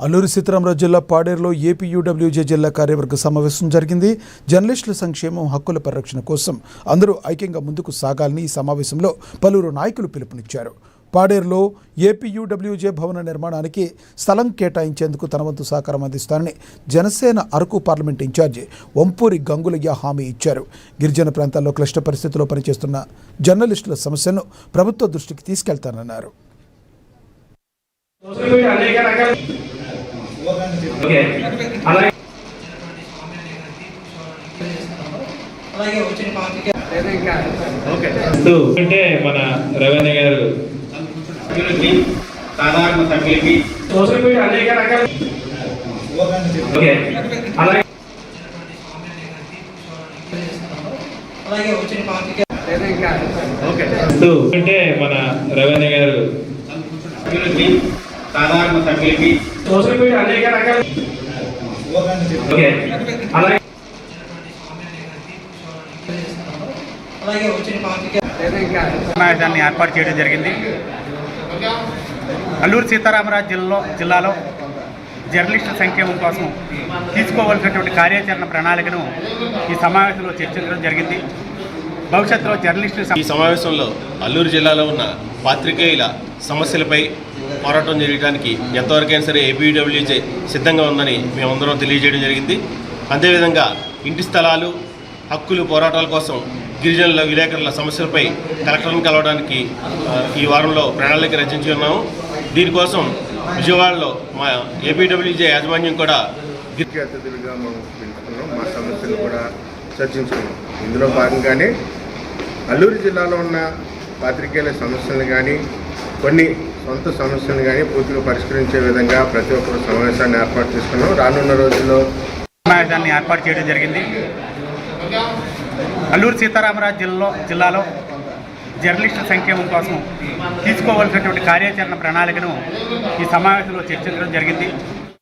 అల్లూరి సీతారామరాజు జిల్లా పాడేరులో ఏపీయూడబ్ల్యూజే జిల్లా కార్యవర్గ సమావేశం జరిగింది. జర్నలిస్టుల సంక్షేమం, హక్కుల పరిరక్షణ కోసం అందరూ ఐక్యంగా ముందుకు సాగాలని ఈ సమావేశంలో పలువురు నాయకులు పిలుపునిచ్చారు. పాడేరులో ఏపీయూడబ్ల్యూజే భవన నిర్మాణానికి స్థలం కేటాయించేందుకు తన వంతు సహకారం అందిస్తానని జనసేన అరకు పార్లమెంట్ ఇన్ఛార్జి వంపూరి గంగులయ్య హామీ ఇచ్చారు. గిరిజన ప్రాంతాల్లో క్లిష్ట పరిస్థితుల్లో పనిచేస్తున్న జర్నలిస్టుల సమస్యను ప్రభుత్వ దృష్టికి తీసుకెళ్తానన్నారు. అంటే మన రవీణ గారు సాధారణ సభ్యులకి సోషల్ మీడియా అనేక రకాల అంటే మన రవీణ గారు సాధారణ సభ్యులకి సోషల్ మీడియా అనేక రకాల సమావేశాన్ని ఏర్పాటు చేయడం జరిగింది. అల్లూరి సీతారామరాజు జిల్లాలో జర్నలిస్టుల సంక్షేమం కోసం తీసుకోవాల్సినటువంటి కార్యాచరణ ప్రణాళికను ఈ సమావేశంలో చర్చించడం జరిగింది. భవిష్యత్తులో జర్నలిస్టులు ఈ సమావేశంలో అల్లూరు జిల్లాలో ఉన్న పాత్రికేయుల సమస్యలపై పోరాటం చేయడానికి ఎంతవరకైనా సరే ఏపీడబ్ల్యూజే సిద్ధంగా ఉందని మేమందరం తెలియజేయడం జరిగింది. అదేవిధంగా ఇంటి స్థలాలు, హక్కులు పోరాటాల కోసం గిరిజనుల విలేకరుల సమస్యలపై కలెక్టర్ను కలవడానికి ఈ వారంలో ప్రణాళిక రచించి ఉన్నాము. దీనికోసం విజయవాడలో మా ఏపీడబ్ల్యూజే యాజమాన్యం కూడా అతిథులుగా మనం పిలుచుకున్నాం. మా సమస్యలు కూడా చర్చించుకున్నాం. ఇందులో భాగంగానే అల్లూరు జిల్లాలో ఉన్న పాత్రికేయుల సమస్యలను కానీ, కొన్ని సొంత సమస్యలను కానీ పూర్తిగా పరిష్కరించే విధంగా ప్రతి ఒక్కరు సమావేశాన్ని ఏర్పాటు చేసుకున్నాం. రానున్న రోజుల్లో సమావేశాన్ని ఏర్పాటు చేయడం జరిగింది. అల్లూరి సీతారామరాజు జిల్లాలో జర్నలిస్టుల సంక్షేమం కోసం తీసుకోవాల్సినటువంటి కార్యాచరణ ప్రణాళికను ఈ సమావేశంలో చర్చించడం జరిగింది.